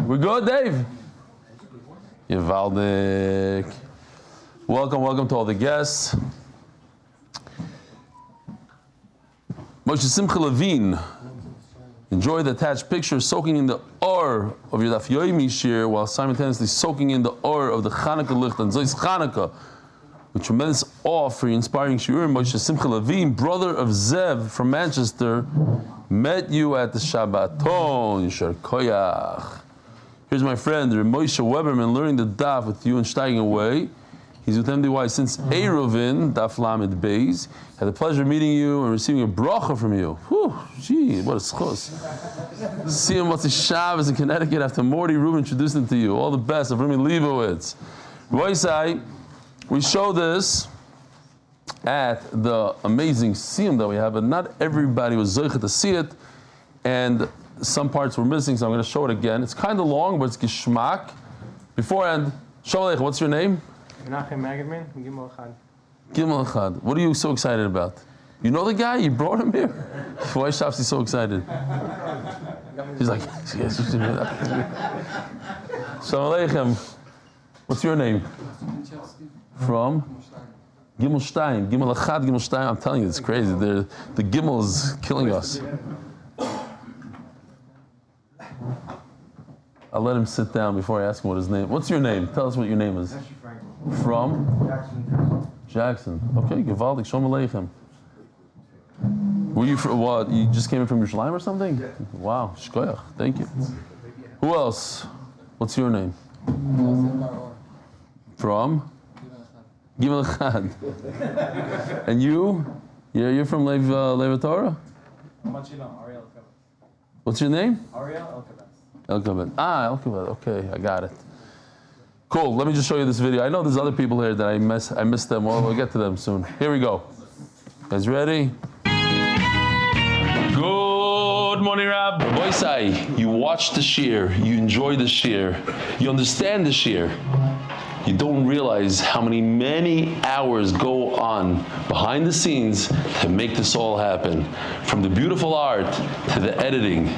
We're good, Dave? Yivaldik. Welcome to all the guests. Moshe Simcha Levine. Enjoy the attached picture soaking in the or of your Daf Yomi shir while simultaneously soaking in the or of the Chanukah licht and Zois Chanukah. With tremendous awe for your inspiring shiurim, Moshe Simcha Levine, brother of Zev from Manchester, met you at the Shabbaton. Yishar Koyach. Here's my friend, Moshe Weberman, learning the Daf with you and steiging away. He's with MDY since Eruvin, Daf Amud Beis. Had the pleasure of meeting you and receiving a bracha from you. Whew, gee, what a zechus. See him what's his Shabbos in Connecticut after Morty Rubin introduced him to you. All the best of Rumi Leibowitz. Roisai, we show this at the amazing siyum that we have, but not everybody was zechus to see it, and some parts were missing, so I'm going to show it again. It's kind of long, but it's geschmack. Beforehand, Shalom Aleichem, what's your name? Menachem Magadman, Gimel Echad. Gimel Echad. What are you so excited about? You know the guy? You brought him here? Why is Shafsi so excited? He's like, yes, you should do that. Shalom Aleichem. What's your name? From? Gimel Stein. Gimel Echad, Gimel Stein. I'm telling you, it's crazy. The Gimel is killing us. I'll let him sit down before I ask him what his name. What's your name? Tell us what your name is. From? Jackson. Okay, Givaldik. Shalom Aleichem. Were you from what? You just came in from Shelaima or something? Wow, shkoyach. Thank you. Who else? What's your name? From? Gimel Echad. And you? You're from Lev Torah? What's your name? El-Kabet. El-Kabet. Okay, I got it. Cool. Let me just show you this video. I know there's other people here that I missed them. Well, we'll get to them soon. Here we go. Guys ready? Good morning, Rab. Boisai, you watch the shir, you enjoy the shir, you understand the shir. You don't realize how many hours go on behind the scenes to make this all happen. From the beautiful art to the editing.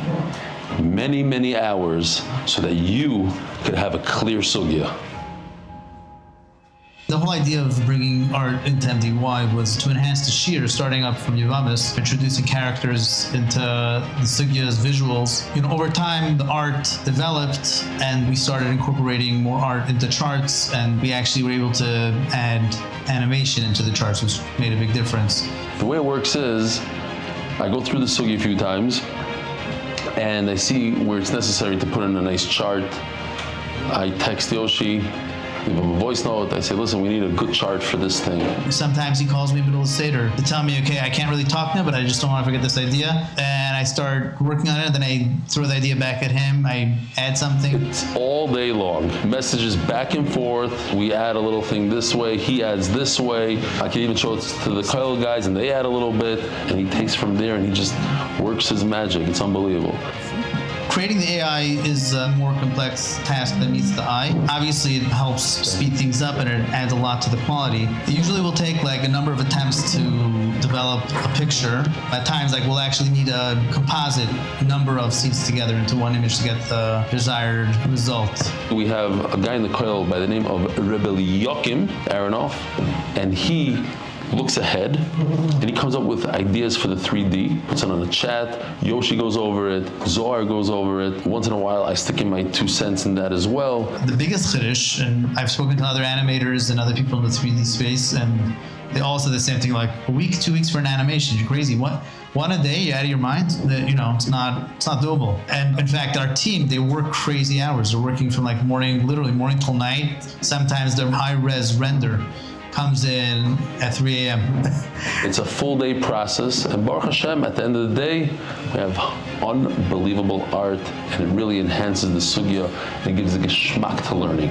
Many hours so that you could have a clear sugya. The whole idea of bringing art into MDY was to enhance the shir, starting up from Yavamis, introducing characters into the sugyas, visuals. Over time, the art developed, and we started incorporating more art into charts, and we actually were able to add animation into the charts, which made a big difference. The way it works is, I go through the sugya a few times, and I see where it's necessary to put in a nice chart. I text Yoshi, leave him a voice note. I say, listen, we need a good chart for this thing. Sometimes he calls me in the middle of Seder to tell me, okay, I can't really talk now, but I just don't want to forget this idea. And I start working on it, and then I throw the idea back at him. I add something. It's all day long. Messages back and forth. We add a little thing this way. He adds this way. I can even show it to the Kyle guys, and they add a little bit. And he takes from there, and he just works his magic. It's unbelievable. Creating the AI is a more complex task than meets the eye. Obviously, it helps speed things up and it adds a lot to the quality. It usually will take like a number of attempts to develop a picture. At times, we'll actually need a composite number of scenes together into one image to get the desired result. We have a guy in the Koil by the name of Rebbe Yochim Aronoff, and he looks ahead and he comes up with ideas for the 3D, puts it on the chat. Yoshi goes over it, Zohar goes over it. Once in a while I stick in my 2 cents in that as well. The biggest chiddush, and I've spoken to other animators and other people in the 3D space, and they all said the same thing, like a week, 2 weeks for an animation. You're crazy. What one a day, you're out of your mind. It's not doable. And in fact, our team, they work crazy hours. They're working from like literally morning till night. Sometimes their high-res render comes in at 3 a.m. It's a full day process, and Baruch Hashem, at the end of the day, we have unbelievable art, and it really enhances the sugya and gives a geschmack to learning.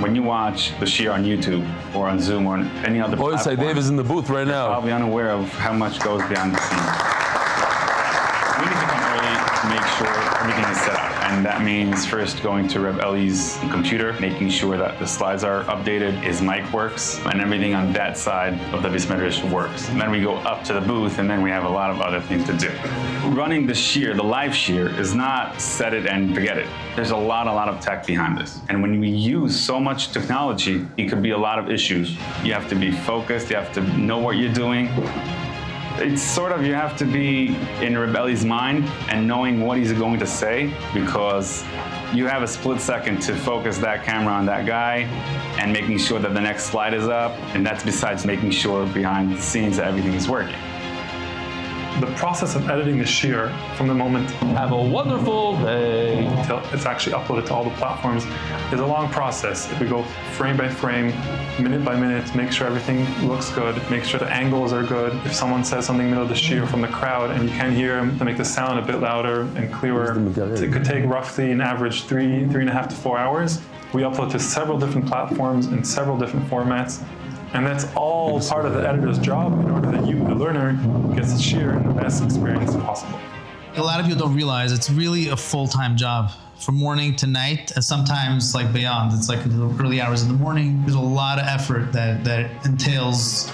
When you watch the shiur on YouTube or on Zoom or on any other platform, say Dave is in the booth right now. Probably unaware of how much goes behind the scenes. We need to come early to make sure everything is set up. And that means first going to Reb Eli's computer, making sure that the slides are updated, his mic works, and everything on that side of the Beis Medrash works. And then we go up to the booth, and then we have a lot of other things to do. Running the shiur, the live shiur, is not set it and forget it. There's a lot of tech behind this. And when we use so much technology, it could be a lot of issues. You have to be focused, you have to know what you're doing. It's sort of, you have to be in Reb Eli's mind and knowing what he's going to say, because you have a split second to focus that camera on that guy and making sure that the next slide is up. And that's besides making sure behind the scenes that everything is working. The process of editing the shiur from the moment Have a wonderful day. until it's actually uploaded to all the platforms is a long process. If we go frame by frame, minute by minute, make sure everything looks good, make sure the angles are good. If someone says something in the middle of the shiur from the crowd and you can't hear them, to make the sound a bit louder and clearer, it could take roughly an average 3.5 to 4 hours. We upload to several different platforms in several different formats. And that's all part of the editor's job in order that you, the learner, gets the shiur in the best experience possible. A lot of people don't realize it's really a full-time job, from morning to night, and sometimes like beyond. It's like into the early hours in the morning. There's a lot of effort that entails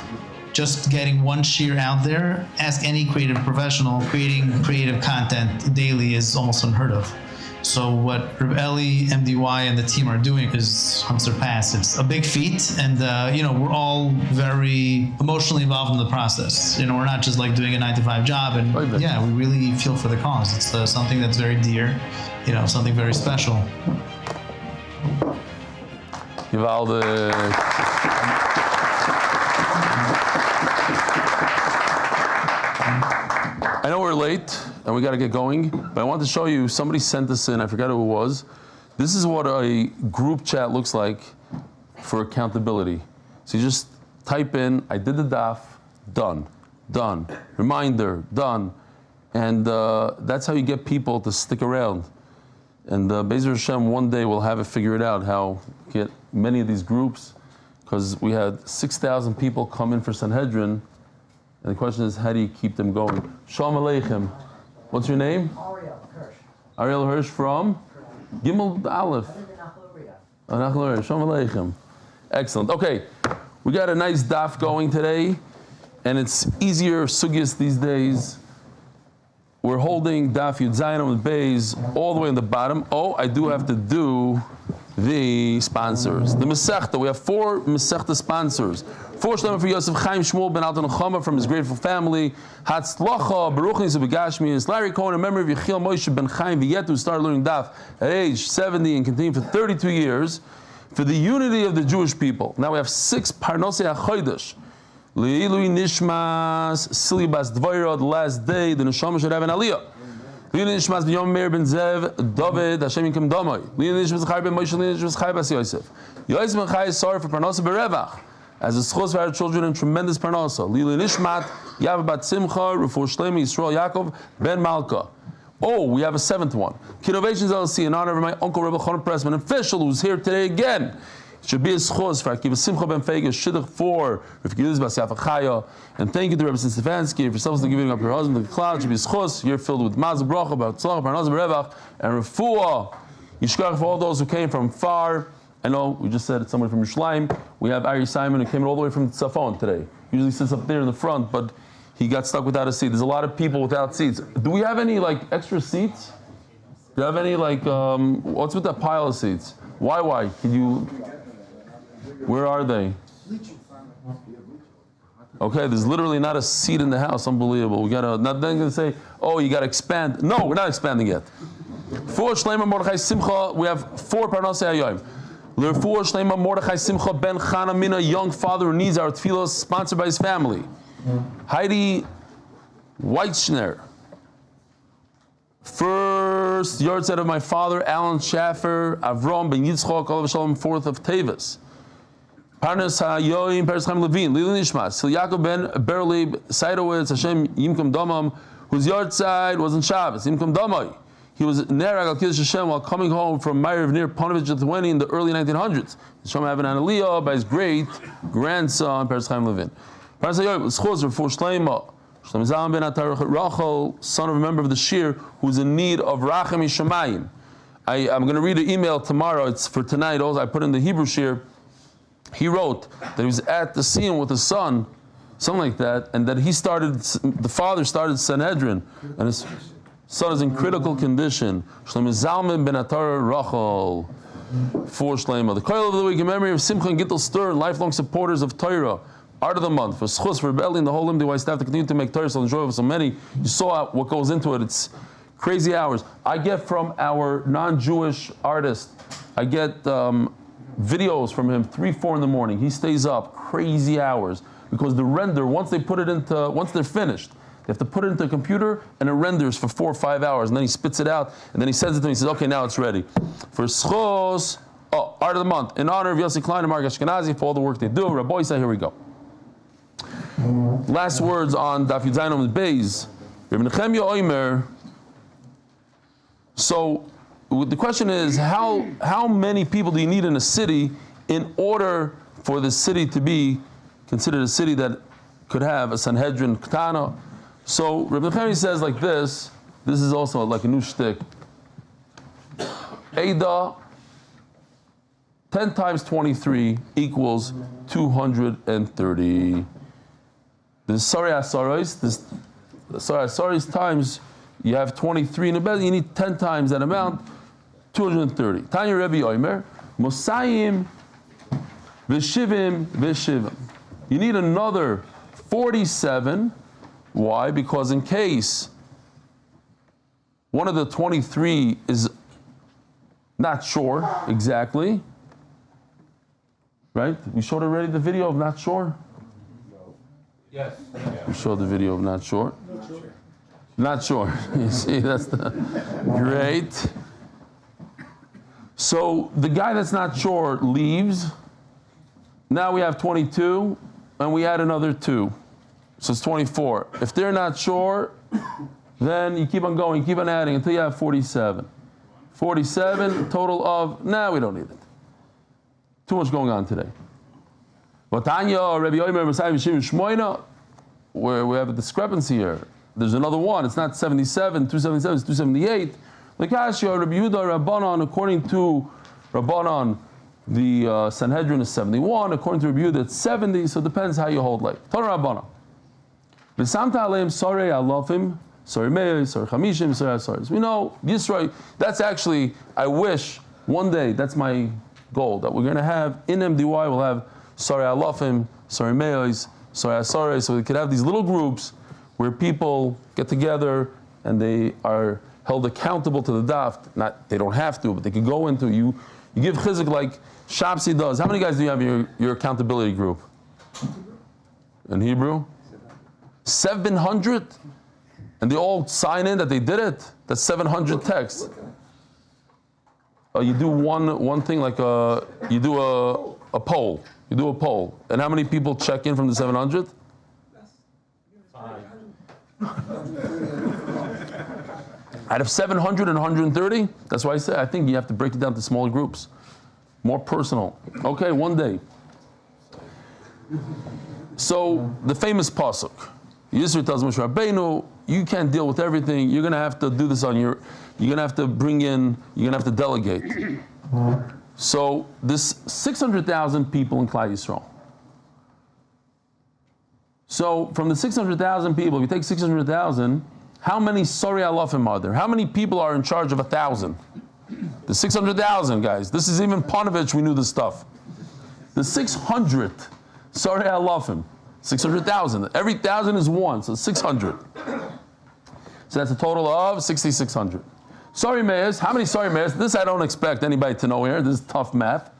just getting one shiur out there. Ask any creative professional, creating creative content daily is almost unheard of. So what Reb Eli, MDY, and the team are doing is unsurpassed. It's a big feat, and we're all very emotionally involved in the process. We're not just like doing a 9-to-5 job, and we really feel for the cause. It's something that's very dear, something very special. I know we're late and we got to get going, but I want to show you, somebody sent this in, I forgot who it was. This is what a group chat looks like for accountability. So you just type in, I did the daf, done, reminder, done. And that's how you get people to stick around. And Be'ezer Hashem, one day we'll have it figured out how to get many of these groups, because we had 6,000 people come in for Sanhedrin. And the question is, how do you keep them going? Shalom Aleichem. What's your name? Ariel Hirsch from? Gimel Aleph. Shalom Aleichem. Excellent. Okay, we got a nice daf going today, and it's easier sugyas these days. We're holding daf Yud Zayin Amud Beis all the way on the bottom. Oh, I do have to do the sponsors. The Masechta, we have 4 Masechta sponsors. 4 Shelaima for Yosef, Chaim, Shmuel ben Alte Nechama from his grateful family. Hatzlacha, Beruchnis ובגשמיות, Larry Cohn, a memory of Yechiel Moshe Ben Chaim, who started learning daf at age 70 and continued for 32 years for the unity of the Jewish people. Now we have 6 Parnassa B'revach Refuah, לעלוי נשמת סיליה דבורה, the last day, the neshama should have an aliyah. לעלוי נשמת מאיר ben דוד, Hashem yinkem damai. לעלוי נשמת זכריה ben Moshe, לעלוי נשמת Chaya bas Yosef. Yosef ben Chaya Sara for Parnassa B'revach, as a zechus for our children and tremendous Parnassa. לעלוי נשמת בת Simcha, Refuah Shelaima Yisrael Yaakov ben Malka. Oh, we have a 7th one. Kidnovations LLC, in honor of my uncle Rebbe Chon Pressman, official, who's here today again. It should be a zechus for Akiva Simcha Ben Fayga, shidduch for Chaya. And thank you to Rebbitzen Stefansky for selflessly giving up your husband to the cloud. It should be a zechus. You're filled with mazel bracha, הצלחה, Parnassa B'revach and Refuah. Yishkach for all those who came from far. I know we just said it's somebody from Yerushalayim. We have Eli Simon who came all the way from Tzafon today. Usually sits up there in the front, but he got stuck without a seat. There's a lot of people without seats. Do we have any extra seats? Do you have any what's with that pile of seats? Why? Can you? Where are they? Okay, there's literally not a seat in the house. Unbelievable. We gotta, not then gonna say, oh, you gotta expand. No, we're not expanding yet. 4 Shelaima Mordechai Simcha, we have 4 Parnassa Hayoim. 4 Shelaima Mordechai Simcha Ben Chaim, a young father who needs our tefillos, sponsored by his family. Heidi Weitzschner. First yahrzeit of my father, Alan Schaffer, Avram ben Yitzchok, Olav Shalom, 4th of Tevis. Parnassa B'revach Refuah Chaim Levine, Lili Nishmat, Yaakov ben Berleib, Seidowitz, Hashem Yimkom Damam, whose yahrzeit was in Shabbos, Yimkom Damai. He was Nerag al Kiddush Hashem while coming home from Meir near Ponovich at 20 in the early 1900s. Shom having an aliyah by his great grandson, Parnassa Chaim Levine. Parnassa zechus for Shelaima. Shelaima ben Rachel, son of a member of the Shir, who's in need of Rachem Yishamayim. I'm going to read an email tomorrow. It's for tonight. Also, I put in the Hebrew Shir. He wrote that he was at the scene with his son, something like that, and that the father started Sanhedrin, and his son is in critical condition. Shelaima Zalman ben Rachel for Shelaima. The coil of the week in memory of Simcha and Gittel Stern, lifelong supporters of Torah. Art of the month for zechus, for rebellion, the whole MDY staff to continue to make Torah so enjoyable for so many. You saw what goes into it. It's crazy hours. I get from our non-Jewish artist, I get videos from him 3-4 in the morning. He stays up crazy hours because the render, once they're finished, they have to put it into a computer and it renders for 4 or 5 hours, and then he spits it out and then he sends it to me. He says, "Okay, now it's ready." For zechus, art of the month in honor of Yosef Klein and Mark Ashkenazi for all the work they do. Rabbi say, here we go. Last words on Daf Yomi Amud Beis. Nechama Omer. So the question is, how many people do you need in a city in order for the city to be considered a city that could have a Sanhedrin Ketana? So Rabbi Nechama says like this. This is also like a new shtick. Ada 10 times 23 equals 230. The Sara times, you have 23 in the bed, you need 10 times that amount, 230. Tanya Rebbe Omer, Mosayim V'shivim. You need another 47. Why? Because in case one of the 23 is not sure exactly, right? We showed already the video of not sure? Yes. We showed the video of not sure. Not sure. You see, that's the great. So the guy that's not sure leaves. Now we have 22, and we add another 2. So it's 24. If they're not sure, then you keep on going, you keep on adding until you have 47. 47, total of, we don't need it. Too much going on today. Where we have a discrepancy here. There's another one. It's not 77, 277, it's 278. According to Rabbanon, the Sanhedrin is 71. According to Rabbi Yehuda, it's 70. So it depends how you hold like. Torah Rabbanon. We know Yisrael. That's actually, I wish one day, that's my goal, that we're going to have in MDY, we'll have Sari Alafim, Sari Meis, Sari Asari, so we could have these little groups where people get together and they are held accountable to the daf. Not, they don't have to, but they can go into, you give chizuk like Shapsi does. How many guys do you have in your accountability group? In Hebrew? 700? And they all sign in that they did it? That's 700 texts. You do one thing like you do a poll. You do a poll. And how many people check in from the 700? Out of 700 and 130? That's why I say I think you have to break it down to smaller groups. More personal. Okay, one day. So the famous pasuk. Yisro tells Moshe Rabbeinu, you can't deal with everything. You're going to have to do this on your, you're going to have to bring in, you're going to have to delegate. So this 600,000 people in Klal Yisrael. So from the 600,000 people, if you take 600,000, how many Sari Alafim are there? How many people are in charge of 1,000? The 600,000 guys. This is even Panovich, we knew this stuff. The 600 Sari Alafim. 600,000. Every 1,000 is 1, so 600. So that's a total of 6,600. Sorry, mayors. How many sorry mayors? This I don't expect anybody to know here. This is tough math.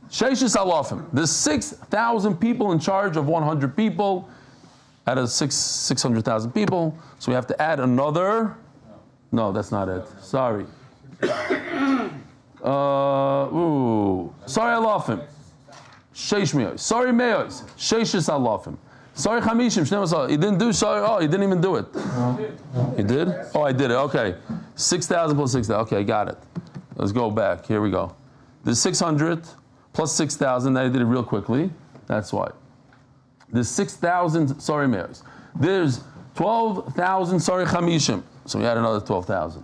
Sheishis alafim. There's 6,000 people in charge of 100 people. out of 600,000 people. So we have to add another. No, that's not it. Sorry. Sorry, alafim. Sheish me'os. Sorry, me'os. Sheishis alafim. Sorry, chamishim. He didn't do sorry. Oh, he didn't even do it. He did? Oh, I did it. Okay. 6,000 plus 6,000. Okay, got it. Let's go back. Here we go. There's 600 plus 6,000. I did it real quickly. That's why. There's 6,000 sorry me'os. There's 12,000 sorry chamishim. So we add another 12,000.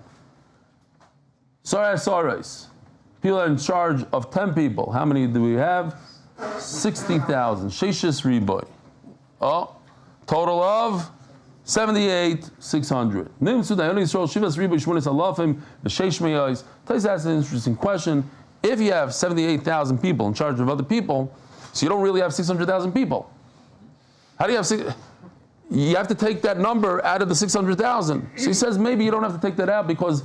Sorry, sorries. People are in charge of 10 people. How many do we have? 60,000. Sheishis riboy. Oh, total of 78,600. Tais asks an interesting question. If you have 78,000 people in charge of other people, so you don't really have 600,000 people. How do you have you have to take that number out of the 600,000. So he says maybe you don't have to take that out because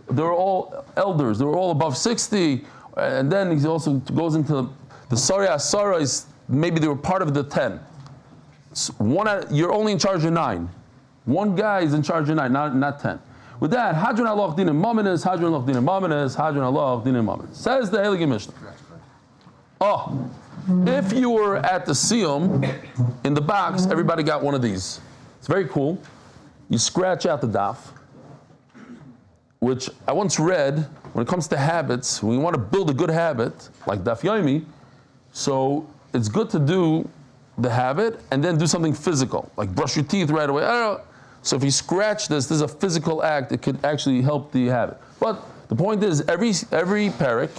they're all elders. They're all above 60. And then he also goes into the Sara is maybe they were part of the 10. You're only in charge of 9. One guy is in charge of 9, not 10. With that, Hadron Allah Dinim Maminis, Hadron Allah Dinim Maminis, Hadron Allah Dinim Maminis. Says the Heilige Mishnah. Oh, if you were at the Siyum, in the box, everybody got one of these. It's very cool. You scratch out the daf, which I once read, when it comes to habits, when you want to build a good habit, like Daf Yomi, so it's good to do the habit and then do something physical, like brush your teeth right away. I don't know. So if you scratch this is a physical act, it could actually help the habit. But the point is, every parak,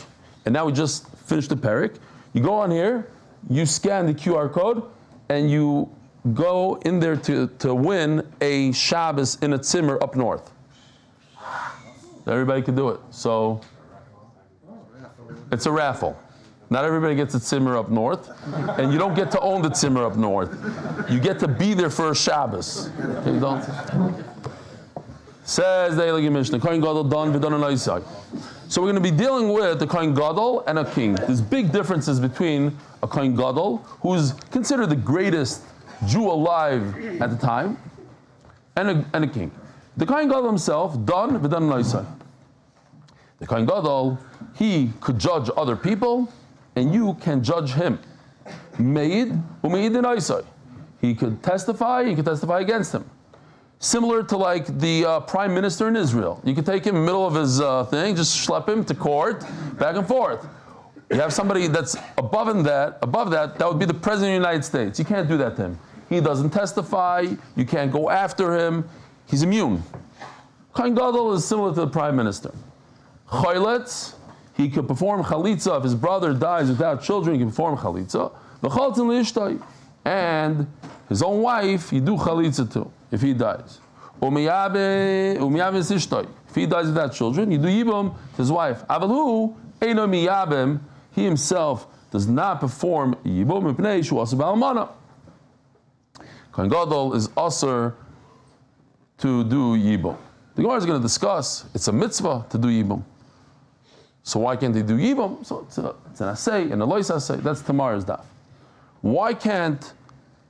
and now we just finished the parak, you go on here, you scan the QR code, and you go in there to win a Shabbos in a tzimmer up north. Everybody can do it. So it's a raffle. Not everybody gets a tzimmer up north, and you don't get to own the tzimmer up north. You get to be there for a Shabbos. Okay, you don't. Says the Heilige Mishnah, Kohen Gadol don v'don aloisai. So we're going to be dealing with a Kohen Gadol and a king. There's big differences between a Kohen Gadol, who's considered the greatest Jew alive at the time, and a king. The Kohen Gadol himself, don v'don aloisai. The Kohen Gadol, he could judge other people, and you can judge him. Meid u'meid inoisai. He could testify, you could testify against him. Similar to like the prime minister in Israel. You could take him in the middle of his thing, just schlep him to court, back and forth. You have somebody that's above that, that would be the president of the United States. You can't do that to him. He doesn't testify, you can't go after him, he's immune. Kohen Gadol is similar to the prime minister. Choyletz, he could perform chalitza if his brother dies without children. He can perform chalitza. And his own wife, you do chalitza too if he dies. If he dies without children, you do yibum to his wife. He himself does not perform yibum mipnei shu asur b'almana. Kohen Gadol is asur to do yibum. The Gemara is going to discuss. It's a mitzvah to do yibum. So why can't they do yibum? So it's an assay, and a lois assay. That's tomorrow's daf. Why can't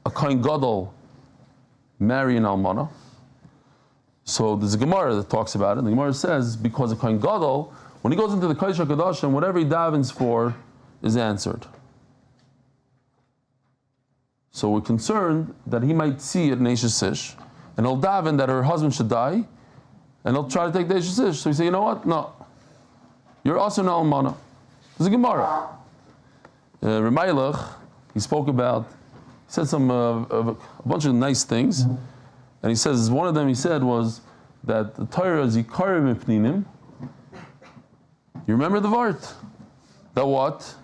a Kohen Gadol marry an almana? So there's a Gemara that talks about it. The Gemara says because a Kohen Gadol, when he goes into the Kodesh HaKadoshim, whatever he davens for is answered. So we're concerned that he might see at Neishes Ish, and he'll daven that her husband should die, and he'll try to take the Neishes Ish. So we say, you know what? No. You're also an almana. There's a Gemara. Remailach, he spoke about, he said a bunch of nice things, and he says one of them he said was that the Torah is yikar mipninim. You remember the vart? That what?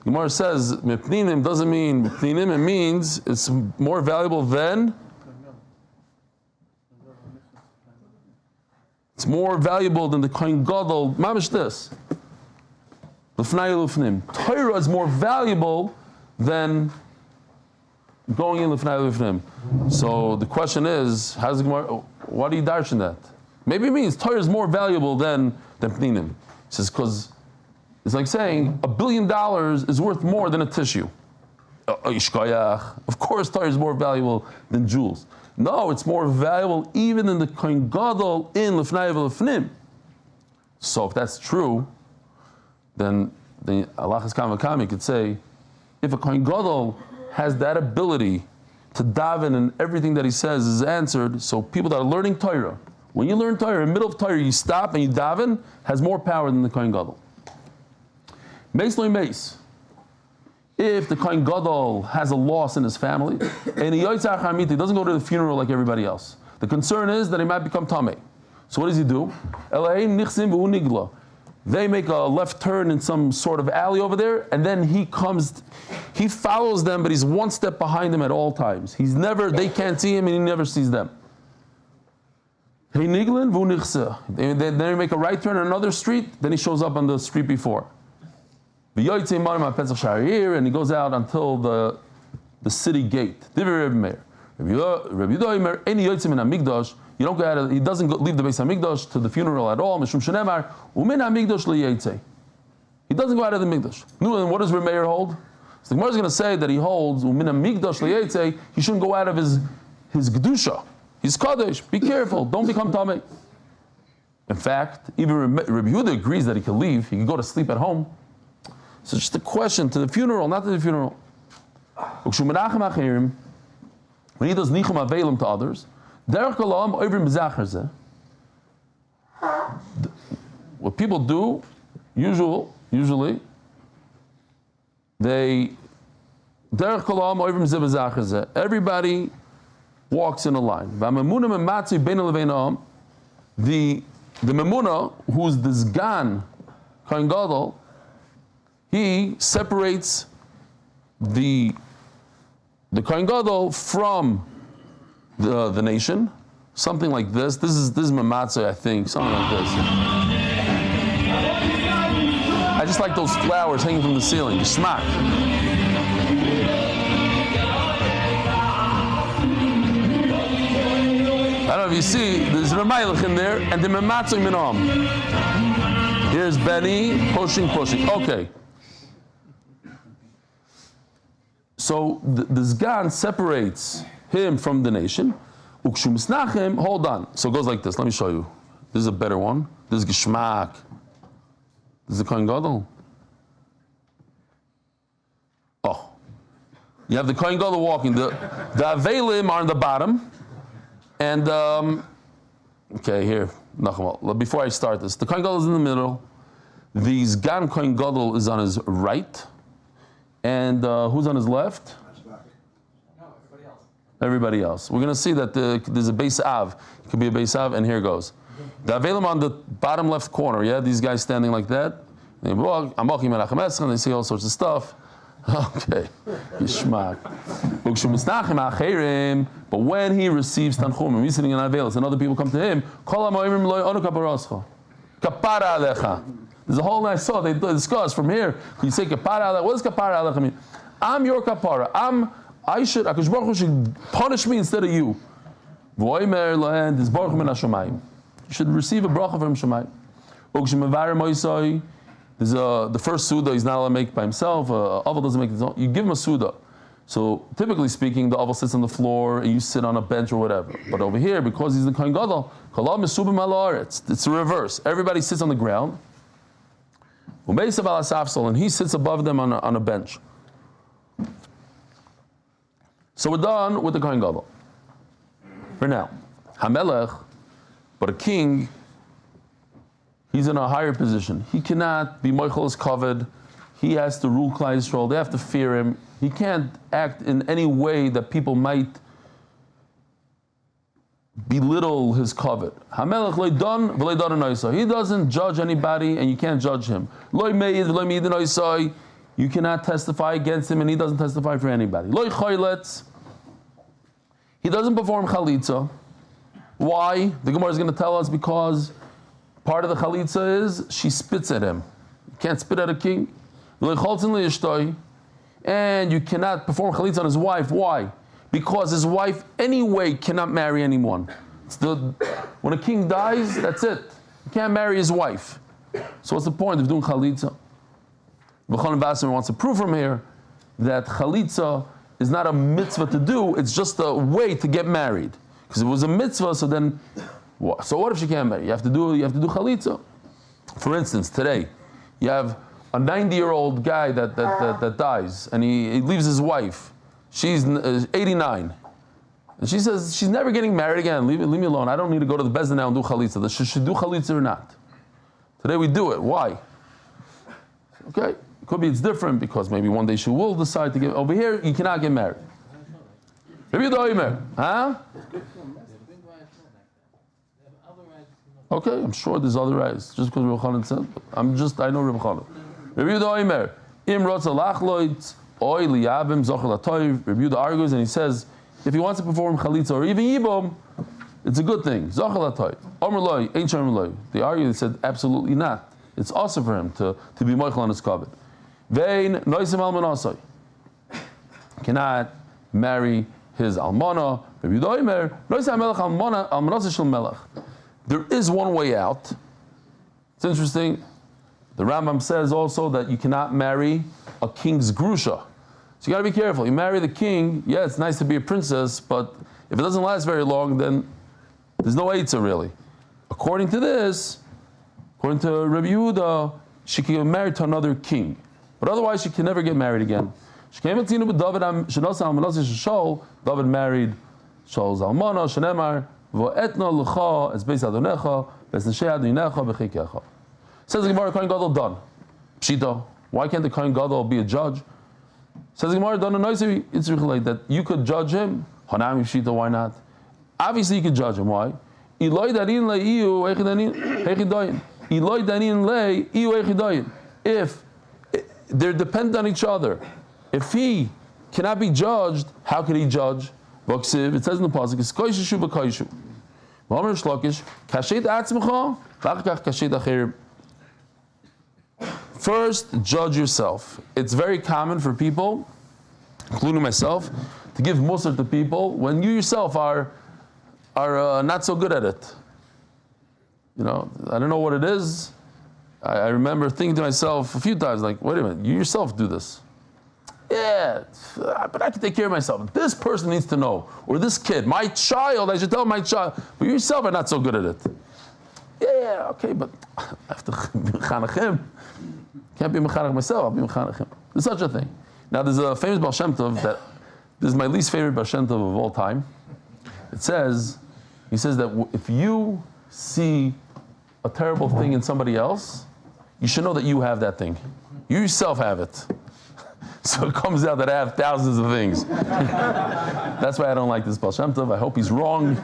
Gemara says mipninim doesn't mean mipninim. It means it's more valuable than. It's more valuable than the Kohen Gadol. Mamish this. L'fnai l'fnim. Torah is more valuable than going in l'fnai l'fnim. So the question is, how's the Gemara? Why do you darshan that? Maybe it means Torah is more valuable than pninim. He says because it's like saying $1 billion is worth more than a tissue. Of course, Torah is more valuable than jewels. No, it's more valuable even than the Kohen Gadol in Lefnai v'Lefnim. So if that's true, then the Alachas Kamakami could say, if a Kohen Gadol has that ability to daven and everything that he says is answered, so people that are learning Torah, when you learn Torah, in the middle of Torah, you stop and you daven, has more power than the Kohen Gadol. Meis loy meis. If the Kohen Gadol has a loss in his family, and he doesn't go to the funeral like everybody else. The concern is that he might become tamei. So what does he do? They make a left turn in some sort of alley over there, and then he follows them, but he's one step behind them at all times. They can't see him, and he never sees them. Then they make a right turn in another street, then he shows up on the street before. And he goes out until the city gate. He doesn't go out. He doesn't leave the Beis Hamikdash to the funeral at all. He doesn't go out of the Mikdash. And what does Meir hold? So the Gemara is going to say that he holds he shouldn't go out of his Gedusha. He's Kadosh. Be careful. Don't become Tamei. In fact, even Rabbi Yehuda agrees that he can leave. He can go to sleep at home. So just a question to the funeral, not to the funeral. When he does nichum avelim to others, what people do, usually, everybody walks in a line. The memuna, who's the zgan, Kohen Gadol, he separates the Kohen Gadol from the nation, something like this. This is mamatzah, I think, something like this. I just like those flowers hanging from the ceiling. Shmak. I don't know if you see, there's Ramaylich in there, and the mamatzah minam. Here's Benny pushing. Okay. So the Zgan separates him from the nation. Hold on. So it goes like this. Let me show you. This is a better one. This is Geshmak. This is the Kohen Gadol. Oh. You have the Kohen Gadol walking. The Avelim are on the bottom. And, okay, here. Nechama. Before I start this, the Kohen Gadol is in the middle. The Zgan Kohen Gadol is on his right. And who's on his left? Everybody else. We're going to see that there's a Beis Av. It could be a Beis Av, and here it goes. The Avelim on the bottom left corner, yeah? These guys standing like that. They walk, and they see all sorts of stuff. Okay. Yishmak. But when he receives Tanchumim, he's sitting in Avelis, and other people come to him, Kapara alecha. There's a whole nice saw they discuss from here. You say kapara alecha. What does kapara alecha mean? I'm your kapara. Akash Baruch Hu should punish me instead of you. Voimer land is Baruch min hashamayim. You should receive a bracha from Shemayim. There's the first suda he's not allowed to make by himself. Aval doesn't make his own. You give him a suda. So typically speaking, the Aval sits on the floor and you sit on a bench or whatever. But over here, because he's the Kohen Gadol, it's the reverse. Everybody sits on the ground. And he sits above them on a bench. So we're done with the Kohen Gadol. For now. Hamelech, but a king, he's in a higher position. He cannot be Moichel's covered. He has to rule Klal Yisrael. They have to fear him. He can't act in any way that people might belittle his covet. Hamelech loy don v'loy don anoisai. He doesn't judge anybody, and you can't judge him. Loy meid v'loy meid anoisai. You cannot testify against him, and he doesn't testify for anybody. Loy choyletz. He doesn't perform chalitza. Why? The Gemara is going to tell us because part of the chalitza is she spits at him. You can't spit at a king. Loy choltzin le'ishtoi. And you cannot perform chalitza on his wife. Why? Because his wife anyway cannot marry anyone. When a king dies, that's it. You can't marry his wife. So what's the point of doing chalitza? Voch wants to prove from here that chalitza is not a mitzvah to do, it's just a way to get married. Because it was a mitzvah, so then, so what if she can't marry? You have to do chalitza. For instance, today, you have a 90-year-old guy that dies, and he leaves his wife. She's 89. And she says, she's never getting married again. Leave me alone. I don't need to go to the bezdin now and do chalitza. She should do chalitza or not. Today we do it. Why? Okay. Could be it's different because maybe one day she will decide to get. Over here, you cannot get married. Huh? Okay, I'm sure there's other rights. Just because Rebbe Chanan said, I know Rebbe Chanan. Rebbe Yehuda Omer, Im Rotza Lachloit, Oy Liyabim Zochel Atoiv. Rebbe Yehuda argues and he says, if he wants to perform chalitza or even yibum, it's a good thing. Zochel Atoiv. Omer Loi, Ein Shem Loi. They argue, they said, absolutely not. It's also for him to be moichel on his kavod. Vein Noisim Almanasai. Cannot marry his almana. Rebbe Yehuda Omer, Noisim Melech Almanasai Shel Melech. There is one way out. It's interesting. The Rambam says also that you cannot marry a king's grusha. So you got to be careful. You marry the king, yeah, it's nice to be a princess, but if it doesn't last very long, then there's no eitzah really. According to this, according to Rabbi Yehuda, she can get married to another king. But otherwise, she can never get married again. David married Shaul's almana, shenemar, vo'etna l'cha, es beis adonecha, bes neshei adonecha b'chikecha. Says the Gemara, Kohen Gadol done. Pshita. Why can't the Kohen Gadol be a judge? Says the Gemara, done a nice like that you could judge him. Hanami Pshita, why not? Obviously you could judge him. Why? Eloi darin le iu echidayin. Eloi darin le iu echidayin. If they're dependent on each other, if he cannot be judged, how can he judge? It says in the pasuk, "Is koishu b'koishu." V'omer shlokish, kashet atzmecha, v'achkach kashet acher. First, judge yourself. It's very common for people, including myself, to give musar to people when you yourself are not so good at it. You know, I don't know what it is. I remember thinking to myself a few times, like, wait a minute, you yourself do this. Yeah, but I can take care of myself. This person needs to know, or this kid, my child, I should tell my child, but you yourself are not so good at it. Yeah, okay, but I have to be mechanachim. Can't be mechanach myself, I'll be mechanachim. There's such a thing. Now there's a famous Baal Shem Tov that, this is my least favorite Baal Shem Tov of all time. He says that if you see a terrible thing in somebody else, you should know that you have that thing. You yourself have it. So it comes out that I have thousands of things. That's why I don't like this Baal Shem Tov. I hope he's wrong.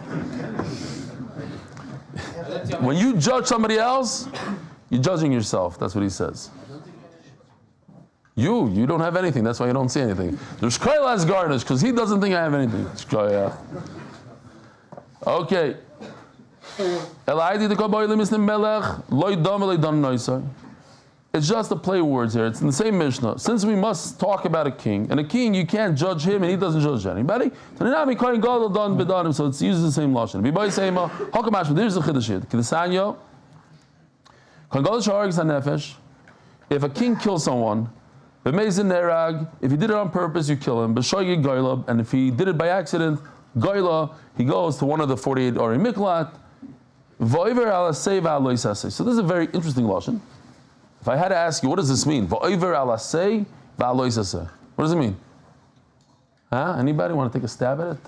When you judge somebody else, you're judging yourself. That's what he says. You don't have anything. That's why you don't see anything. The Chaya has garnish because he doesn't think I have anything. Chaya. Okay. It's just a play words here. It's in the same Mishnah. Since we must talk about a king, and a king you can't judge him and he doesn't judge anybody. So it's used the same lashon. There's the chiddush. If a king kills someone, if he did it on purpose, you kill him. And if he did it by accident, he goes to one of the 48 Ori Miklat. So this is a very interesting lashon. If I had to ask you, what does this mean? What does it mean? Anybody want to take a stab at it?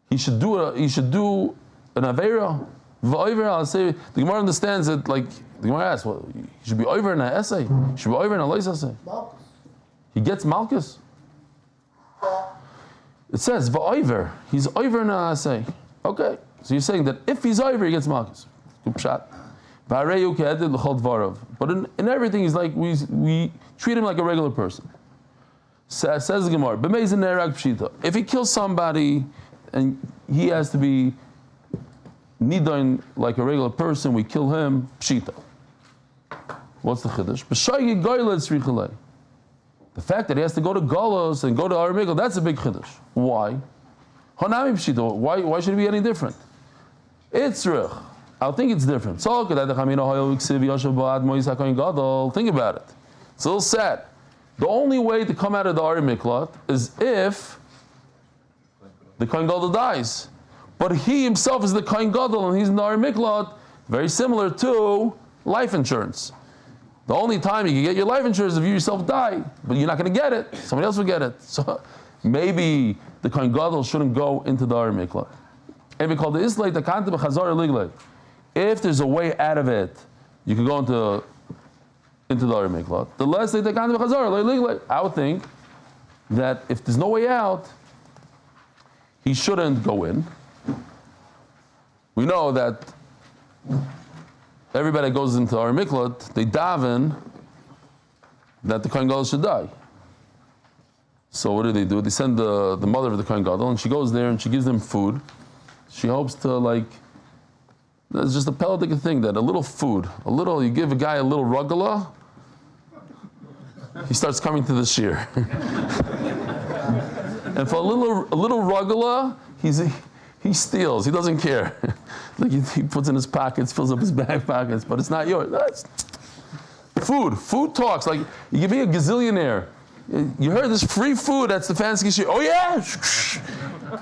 He should do an aveira. The Gemara understands it like the Gemara asks, well, he should be over in an essay. He should be over in a lois essay. He gets malchus. It says va'over. He's over in an essay. Okay, so you're saying that if he's over, he gets malchus. Good shot. But in everything, he's like we treat him like a regular person. Says the Gemara, if he kills somebody and he has to be nidain like a regular person, we kill him, pshita. What's the chiddush? The fact that he has to go to Golos and go to Aramigel, that's a big chiddush. Why? Why should it be any different? It's rich. I think it's different. Think about it. It's a little sad. The only way to come out of the Ari Miklat is if the Kohen Gadol dies. But he himself is the Kohen Gadol and he's in the Ari Miklat, very similar to life insurance. The only time you can get your life insurance is if you yourself die, but you're not going to get it. Somebody else will get it. So maybe the Kohen Gadol shouldn't go into the Ari Miklat. And we call the Islay Takanta B'Chazar Liglay. If there's a way out of it, you can go into the Ari Miklat. The less they Takanta B'Chazar Liglay. I would think that if there's no way out, he shouldn't go in. We know that everybody that goes into Ari Miklat, they daven that the Kohen Gadol should die. So what do? They send the mother of the Kohen Gadol, and she goes there and she gives them food. She hopes to it's just a Pelatic thing that a little food, you give a guy a little rugula, he starts coming to the shir. And for a little rugula, he steals. He doesn't care. He puts in his pockets, fills up his back pockets, but it's not yours. That's food. Food talks. Like you can be a gazillionaire. You heard this free food at Stefansky shir. Oh yeah.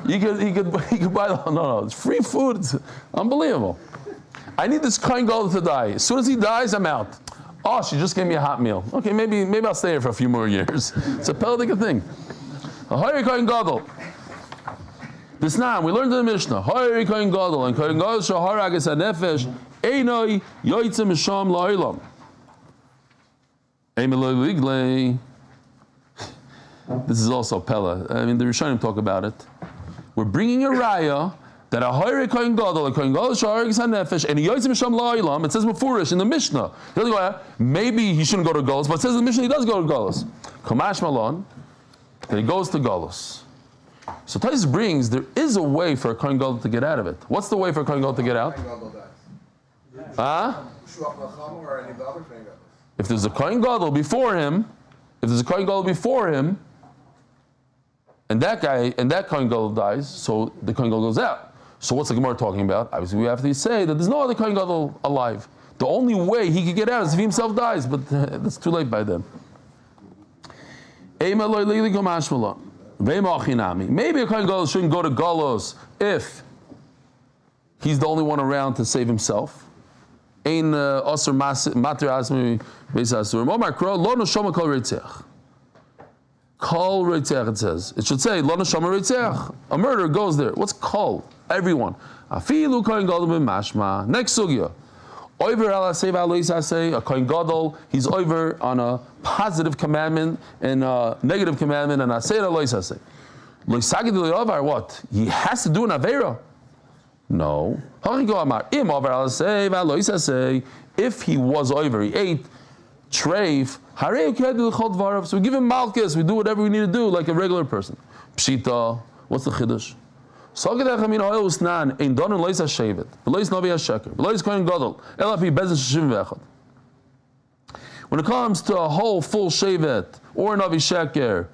He could buy no. It's free food. It's unbelievable. I need this Kohen Gadol to die. As soon as he dies, I'm out. Oh, she just gave me a hot meal. Okay, maybe I'll stay here for a few more years. It's a Pelatic thing. A Hayri Kohen Gadol. This now we learned in the Mishnah. Hayri Kohen Gadol and Kohen Gadol shaharag es hanefesh einoi yoytze misham la'ilam. Eimeloi liglei. This is also Pella. I mean, the Rishonim talk about it. We're bringing a raya that a Hayri Kohen Gadol, a Kohen Gadol shaharag es hanefesh, and yoytze misham la'ilam. It says mefurish in the Mishnah. Maybe he shouldn't go to Golos, but it says in the Mishnah he does go to Golos. Kamash malon. That he goes to Golos. So Tais brings, there is a way for a Kohen Gadol to get out of it. What's the way for a Kohen Gadol to get out? If there's a Kohen Gadol before him, and that Kohen Gadol dies, so the Kohen Gadol goes out. So what's the Gemara talking about? Obviously we have to say that there's no other Kohen Gadol alive. The only way he could get out is if he himself dies, but that's too late by then. Maybe a Kohen Gadol shouldn't go to Golos if he's the only one around to save himself. It says, it should say, a murderer goes there. What's kol? Everyone. Next sugya. A Kohen Gadol, he's over on a positive commandment and a negative commandment, and what? He has to do an Aveira? No. If he was over, he ate, treif, so we give him malchus, we do whatever we need to do like a regular person. Pshita, what's the chiddush? When it comes to a whole full shevet, or Navi Sheker,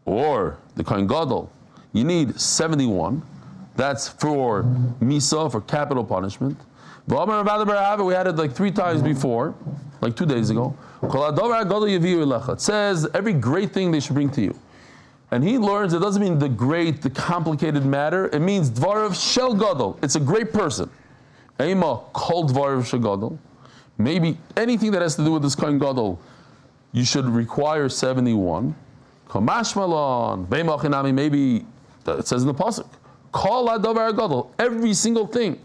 or the Kohen Gadol, you need 71. That's for Misa, for capital punishment. We had it like 3 times before, like 2 days ago. It says every great thing they should bring to you. And he learns it doesn't mean the complicated matter. It means Dvarav Shel Gadol. It's a great person. Eima called Dvarav Shel Gadol. Maybe anything that has to do with this Kohen Gadol, you should require 71. Kamash Malon, Beimachinami, maybe it says in the pasuk. Call Davar Gadol. Every single thing.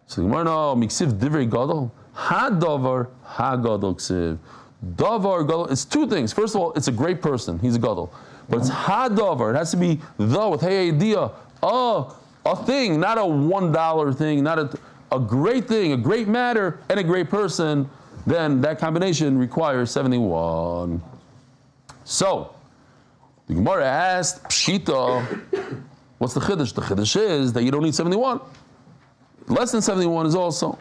So no, Miksiv Divrei Gadol. Hadavar Hagadol Ksiv. Davar Gadol. It's 2 things. First of all, it's a great person. He's a Gadol. But it's Hadavar. It has to be the with hey idea. A thing, not a $1 thing, not a great thing, a great matter, and a great person. Then that combination requires 71. So the Gemara asked Pshita, what's the chiddush? The chiddush is that you don't need 71. Less than 71 is also.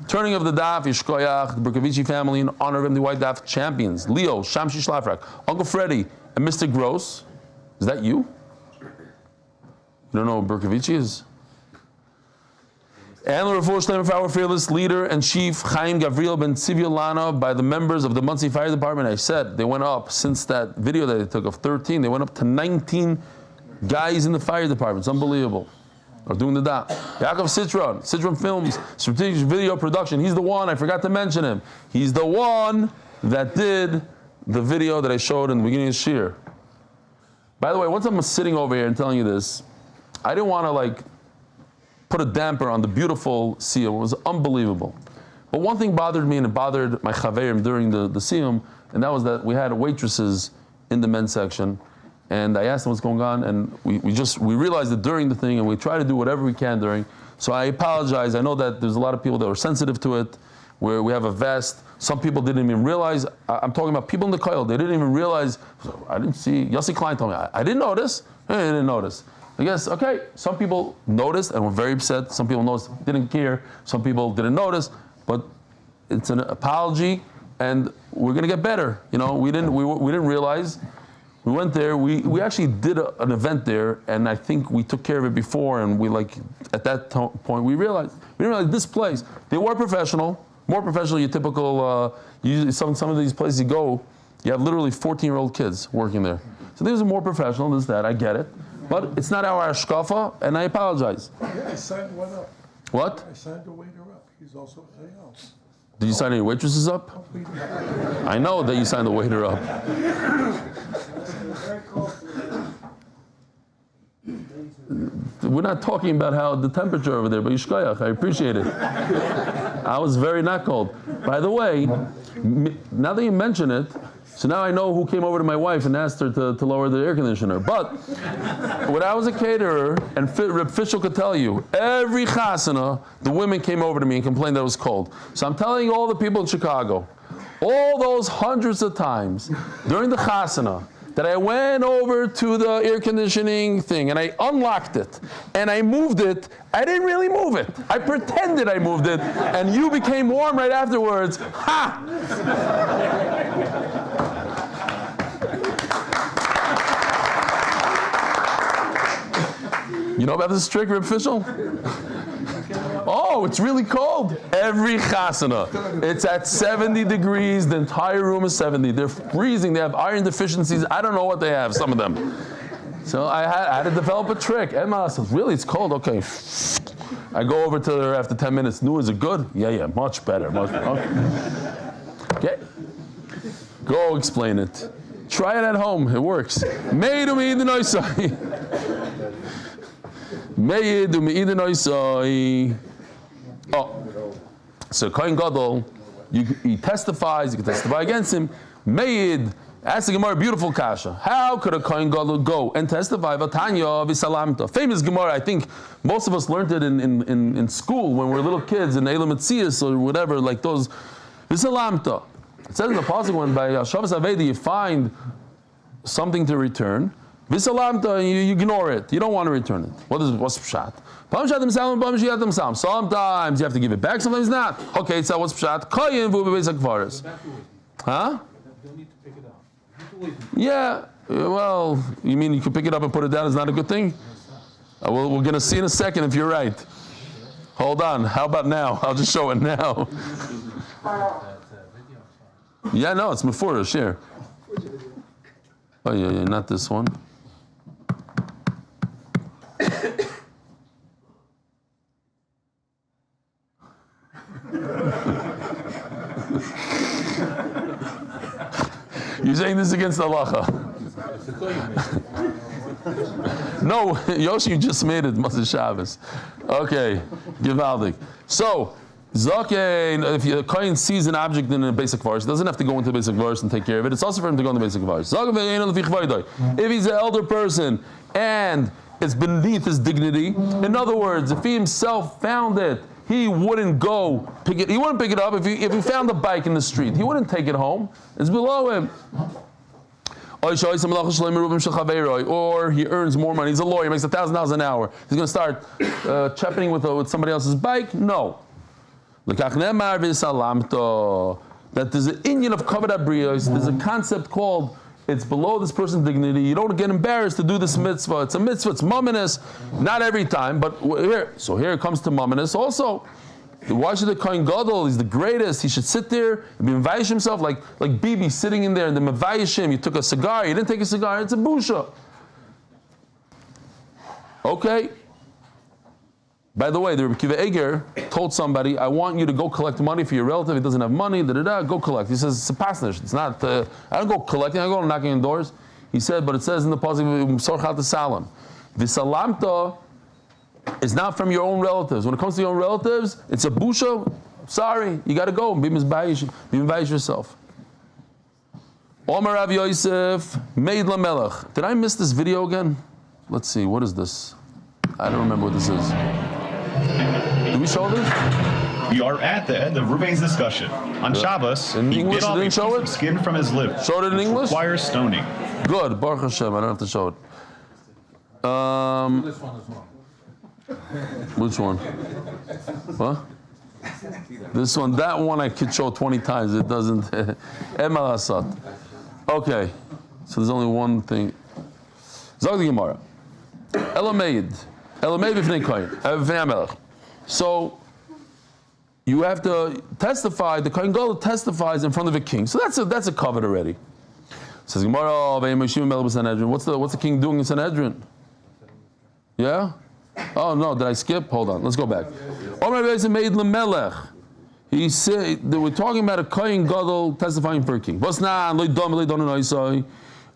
Turning of the Daf, Yishkoyach, the Berkovici family in honor of the White Daf champions. Leo, Shamshi Shlafrak, Uncle Freddie, and Mr. Gross. Is that you? You don't know what Berkovici is? And the Refuah Shelaima for our fearless leader and chief, Chaim Gavriel Ben Tziviolana, by the members of the Monsey Fire Department. I said they went up, since that video that they took of 13, they went up to 19 guys in the fire department. It's unbelievable. Are doing the dot. Yaakov Citron Films, strategic video production. He's the one, I forgot to mention him. He's the one that did the video that I showed in the beginning of Shir. By the way, once I'm sitting over here and telling you this, I didn't want to like put a damper on the beautiful siyum. It was unbelievable. But one thing bothered me, and it bothered my chaverim during the siyum, and that was that we had waitresses in the men's section, and I asked them what's going on, and we realized it during the thing, and we try to do whatever we can during. So I apologize. I know that there's a lot of people that were sensitive to it, where we have a vest. Some people didn't even realize. I'm talking about people in the koil. They didn't even realize. I didn't see. Yossi Klein told me, I didn't notice. I didn't notice. I guess, okay, some people noticed and were very upset. Some people noticed, didn't care. Some people didn't notice. But it's an apology, and we're going to get better. You know, we didn't realize. We went there. We actually did an event there, and I think we took care of it before. And we at that point we realized this place. They were professional, more professional. Your typical. Usually some of these places you go, you have literally 14-year-old kids working there. So these are more professional. This, that, I get it. But it's not our ashkafa, and I apologize. Yeah, I signed one up. What? I signed the waiter up. He's also chayal. Did you sign any waitresses up? I know that you signed the waiter up. We're not talking about how the temperature over there, but yishkoyach, I appreciate it. I was very not cold. By the way, now that you mention it, so now I know who came over to my wife and asked her to lower the air conditioner. But when I was a caterer, and Reb Fischel could tell you, every chasana, the women came over to me and complained that it was cold. So I'm telling all the people in Chicago, all those hundreds of times during the chasana, that I went over to the air conditioning thing and I unlocked it and I moved it. I didn't really move it. I pretended I moved it, and you became warm right afterwards. Ha! You know about this trick, Reb Fischel? Oh, it's really cold. Every chasana. It's at 70 degrees. The entire room is 70. They're freezing. They have iron deficiencies. I don't know what they have, some of them. So I had to develop a trick. Emma says, really, it's cold? Okay. I go over to her after 10 minutes. No, is it good? Yeah, much better. Okay. Go explain it. Try it at home. It works. Oh, so Kohen Gadol, he testifies, you can testify against him. Meid, ask the Gemara, beautiful kasha. How could a Kohen Gadol go and testify? Vatanya v'salamta. Famous Gemara, I think most of us learned it in school when we were little kids, in Elam Metzias or whatever, like those. V'salamta. It says in the pasuk when by Shavas Avedi you find something to return. V'salamta, you ignore it. You don't want to return it. What's pshat? Sometimes you have to give it back, sometimes not. Okay, so what's pshat? Huh? Yeah, well, you mean you can pick it up and put it down is not a good thing? Well, we're going to see in a second if you're right. Hold on, how about now? I'll just show it now. Yeah, no, it's mefurish, here. Oh, yeah, not this one. You're saying this against halacha? No, Yoshi, you just made it. Moshe Shabbos. Okay, Givaldik. So, Zaken, if a Cohen sees an object in a basic verse, he doesn't have to go into the basic verse and take care of it. It's also for him to go into the basic verse. If he's an elder person and it's beneath his dignity, in other words, if he himself found it, he wouldn't go pick it. He wouldn't pick it up if he found a bike in the street. He wouldn't take it home. It's below him. Or he earns more money. He's a lawyer. Makes $1,000 an hour. He's going to start chapping with somebody else's bike? No. That there's an Indian of kavod habriyos. There's a concept called It's below this person's dignity. You don't get embarrassed to do this mitzvah. It's a mitzvah. It's mumminess. Not every time, but here. So here it comes to mumminess also. Why should the Kohen Gadol? He's the greatest. He should sit there and be mevayish himself like Bibi sitting in there and the mevayishim. You took a cigar. You didn't take a cigar. It's a busha. Okay. By the way, the Akiva Eger told somebody, I want you to go collect money for your relative. He doesn't have money, go collect. He says, it's a pasnish. It's not, I don't go collecting, I go knocking on doors. He said, but it says in the pasuk, Sorchat Salam. V'salamta is not from your own relatives. When it comes to your own relatives, it's a busha. Sorry, you got to go. Be mizbayish yourself. Omer Rav Yosef, Meid Lamelech. Did I miss this video again? Let's see, what is this? I don't remember what this is. Did we show this? We are at the end of Ruvain's discussion. On Shabbos, in he English, bit off a piece of skin from his lip. Showed it in English? Requires stoning. Good, Baruch Hashem, I don't have to show it. This one is wrong. Which one? What? This one, that one I could show 20 times. It doesn't. Okay, so there's only one thing. Zog the Gemara. Elameid b'fnei Kohen, b'fnei HaMelech. So you have to testify. The Kohen Gadol testifies in front of a king. So that's a covet already. Says Gemara, what's the king doing in Sanhedrin? Yeah. Oh no, did I skip? Hold on, let's go back. He said they were talking about a Kohen Gadol testifying for a king.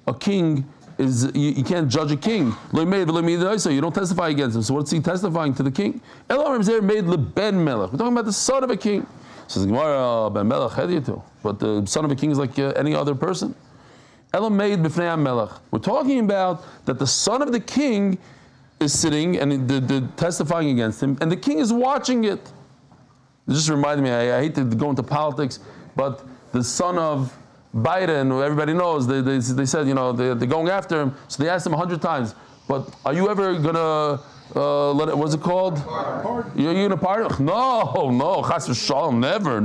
A king is you can't judge a king. You don't testify against him. So what's he testifying to the king? We're talking about the son of a king. Says Gemara, Ben Melech, but the son of a king is like any other person. We're talking about that the son of the king is sitting and the testifying against him, and the king is watching it. It just reminded me, I hate to go into politics, but the son of Biden, who everybody knows, they said, they're going after him, so they asked him 100 times, but are you ever going to let it, what's it called? You're going to pardon? No, chas v'shalom, never.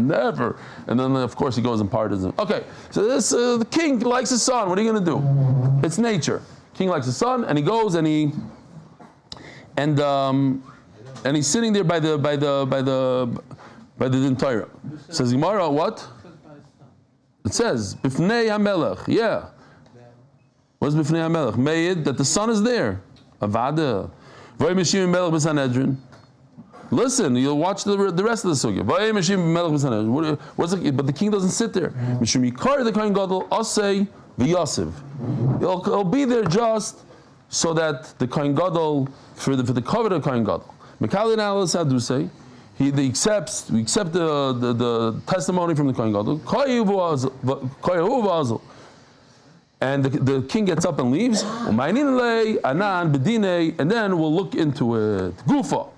And then, of course, he goes and pardons him. Okay, so this, the king likes his son, what are you going to do? It's nature. King likes his son, and he goes and he's sitting there by the Din Torah. Says Gemara, what? It says Bifnei HaMelech. Yeah. What's Bifnei HaMelech? Meid that the son is there. Avada. Vay Meshim Melech b'Sanhedrin. Listen, you'll watch the rest of the sugya. Vay Meshim Melech b'Sanhedrin. But the king doesn't sit there. Mishum Yikar the Kohen Gadol Asay v'Yosef. He'll be there just so that the Kohen Gadol for the covet of Kohen Gadol. Mekalin Alas Adusei. We accept the testimony from the Kohen Gadol. And the king gets up and leaves. And then we'll look into it. Gufa.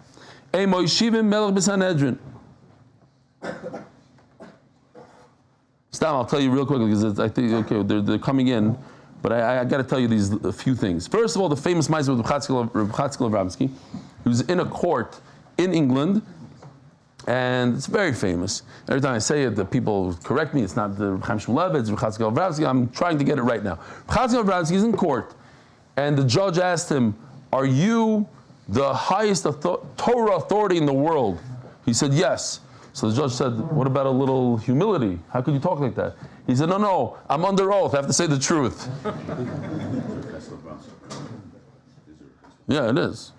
I'll tell you real quickly because I think they're coming in, but I got to tell you a few things. First of all, the famous Ma'aser with Yechiel Moshe, who's in a court in England. And it's very famous. Every time I say it, the people correct me. It's not the Chaim Shmuel, it's Yechiel Moshe. I'm trying to get it right now. Yechiel Moshe is in court, and the judge asked him, "Are you the highest Torah authority in the world?" He said, "Yes." So the judge said, "What about a little humility? How could you talk like that?" He said, "No, I'm under oath. I have to say the truth." Yeah, it is.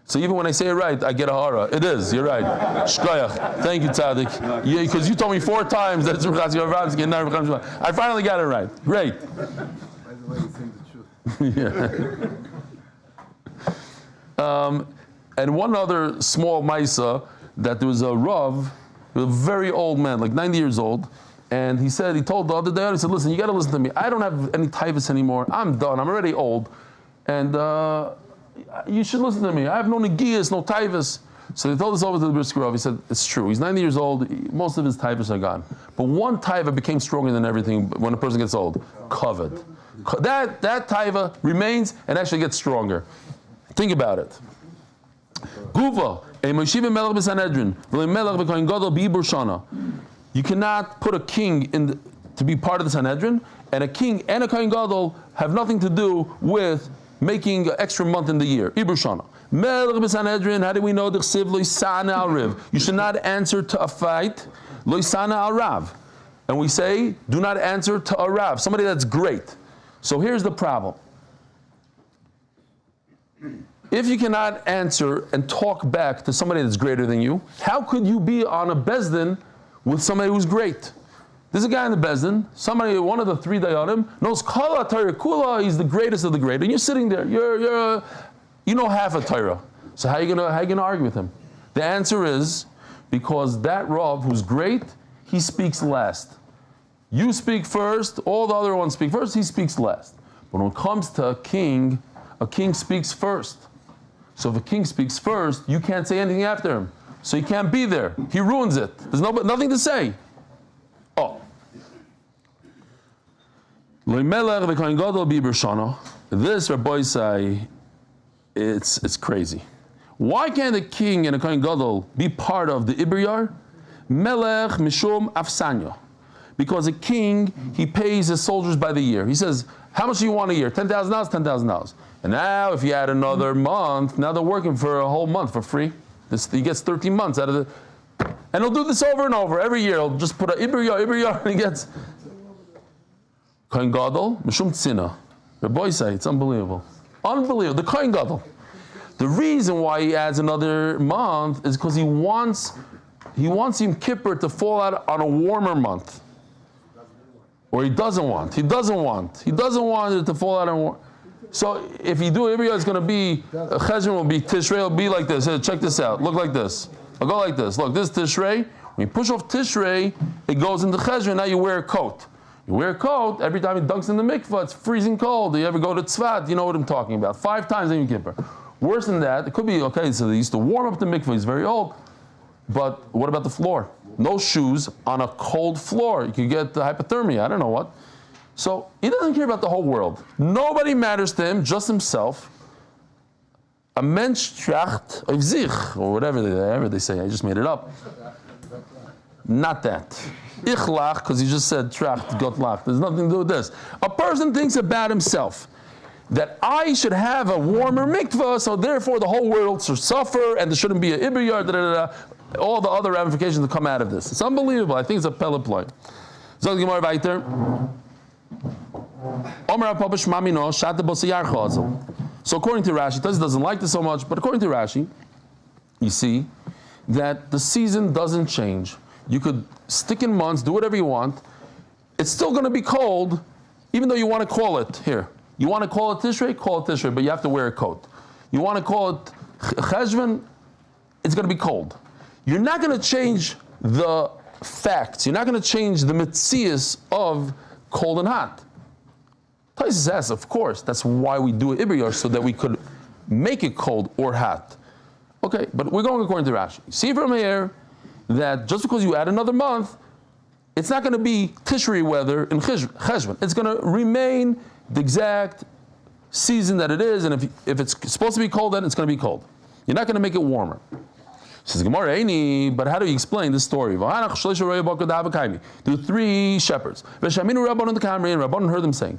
So even when I say it right, I get a hara. It is, you're right. Shkoyach. Thank you, Tzaddik. Yeah, because you told me 4 times that it's Yechiel Moshe Ben Chaim. I finally got it right. Great. By the way, you saying the truth. Yeah. And one other small maisa, that there was a Rav, a very old man, like 90 years old, and he told the other day, he said, "Listen, you got to listen to me. I don't have any taivas anymore. I'm done. I'm already old. And you should listen to me. I have no negias, no taivas." So they told this over to the Brisker Rav. He said, "It's true. He's 90 years old. Most of his taivas are gone. But one taiva became stronger than everything when a person gets old. Covet. That taiva remains and actually gets stronger. Think about it. Guva. You cannot put a king to be part of the Sanhedrin, and a king and a Kohen Gadol have nothing to do with making an extra month in the year. Ibur Shana. Melech b'Sanhedrin, how do we know the chsiv lo yisana al riv? You should not answer to a fight, lo yisana al rav. And we say, do not answer to a rav, somebody that's great. So here's the problem. If you cannot answer and talk back to somebody that's greater than you, how could you be on a bezdin with somebody who's great? There's a guy in the bezdin, somebody, one of the three dayanim, knows kala Torah kula, he's the greatest of the great, and you're sitting there, you know half a Torah. So how are you gonna argue with him? The answer is because that Rav who's great, he speaks last. You speak first, all the other ones speak first, he speaks last. But when it comes to a king speaks first. So if a king speaks first, you can't say anything after him. So you can't be there. He ruins it. There's nothing to say. Oh. This, Rabbi say, it's crazy. Why can't a king and a Kohen Gadol be part of the Ibriyar? Melech mishum afsanya. Because a king, he pays his soldiers by the year. He says, how much do you want a year? $10,000? $10,000. And now if you add another month, now they're working for a whole month for free. He gets 13 months out of the... And he'll do this over and over. Every year he'll just put a Ibriyar, and he gets... Kohen Gadol, mishum tzina. Rabbi say, it's unbelievable. Unbelievable. The Kohen Gadol. The reason why he adds another month is because he wants Yom Kippur to fall out on a warmer month. Or he doesn't want it to fall out on. So if you do every year, it's going to be Cheshvan will be Tishrei will be like this. Here, check this out. Look like this. I'll go like this. Look, this is Tishrei. When you push off Tishrei, it goes into Cheshvan. Now you wear a coat. You wear a coat every time it dunks in the mikvah. It's freezing cold. You ever go to Tzvat? You know what I'm talking about. 5 times in Yom Kippur. Worse than that, it could be okay. So they used to warm up the mikvah. He's very old. But what about the floor? No shoes on a cold floor. You could get the hypothermia. I don't know what. So he doesn't care about the whole world. Nobody matters to him, just himself. A mensch tracht auf sich, or whatever they say. I just made it up. Not that. Ich lach, because he just said tracht, got lach. There's nothing to do with this. A person thinks about himself. That I should have a warmer mikvah, so therefore the whole world should suffer, and there shouldn't be an ibriyar, all the other ramifications that come out of this. It's unbelievable. I think it's a pellet. So according to Rashi, Taz doesn't like this so much, but according to Rashi, you see that the season doesn't change. You could stick in months, do whatever you want. It's still going to be cold, even though you want to call it here. You want to call it Tishrei, but you have to wear a coat. You want to call it Cheshvan, it's going to be cold. You're not going to change the facts. You're not going to change the metzias of cold and hot. Taisus says, of course, that's why we do Ibriyar, so that we could make it cold or hot. Okay, but we're going according to Rashi. See from here that just because you add another month, it's not going to be Tishrei weather in Cheshvan. It's going to remain the exact season that it is, and if it's supposed to be cold, then it's going to be cold. You're not going to make it warmer. Says Gemara, but how do you explain this story? There are 3 shepherds. Rabbanon heard them saying,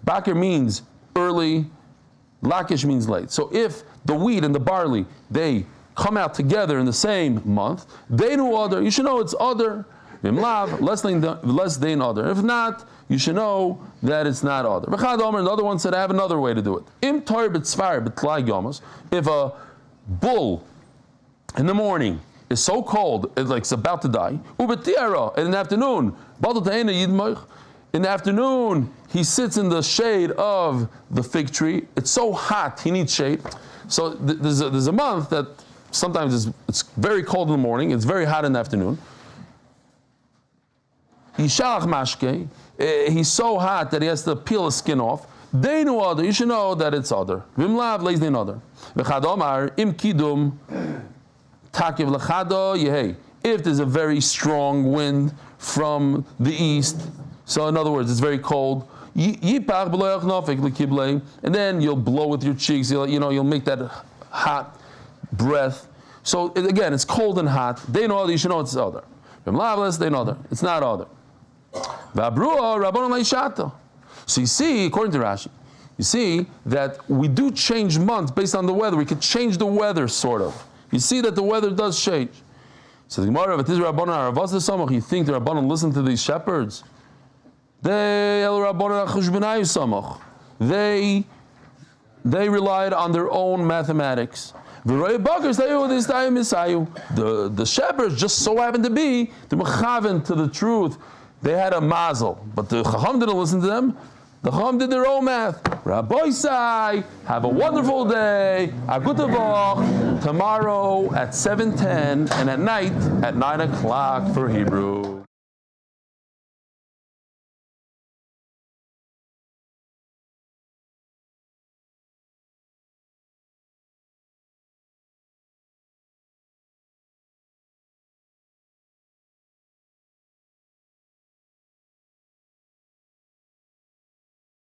Bakir means early, Lakish means late. So if the wheat and the barley, they come out together in the same month, they know other, you should know it's other. Less than other. If not, you should know that it's not other. Another one said, I have another way to do it. If a bull in the morning is so cold, it's about to die, in the afternoon, he sits in the shade of the fig tree. It's so hot, he needs shade. So there's a month that sometimes it's very cold in the morning, it's very hot in the afternoon. Yishalach mashke, he's so hot that he has to peel his skin off. They know other, you should know that it's other. Vimlav lays they other. V'chadomar im kidum takiv lechado yehei. If there's a very strong wind from the east, so in other words, it's very cold. Yipach b'lo yachnofik l'kiblei, and then you'll blow with your cheeks. You'll make that hot breath. So again, it's cold and hot. They know other, you should know it's other. It's not other. So you see, according to Rashi, you see that we do change months based on the weather. We could change the weather, sort of. You see that the weather does change. So the Gemara, if it is Rabbanan Aravas Samach, you think the Rabbanan listen to these shepherds? They relied on their own mathematics. The shepherds just so happened to be the mechaven to the truth. They had a mazel, but the Chacham didn't listen to them. The Chacham did their own math. Rabbi Sai, have a wonderful day. Akut Voch, tomorrow at 7:10 and at night at 9 o'clock for Hebrew.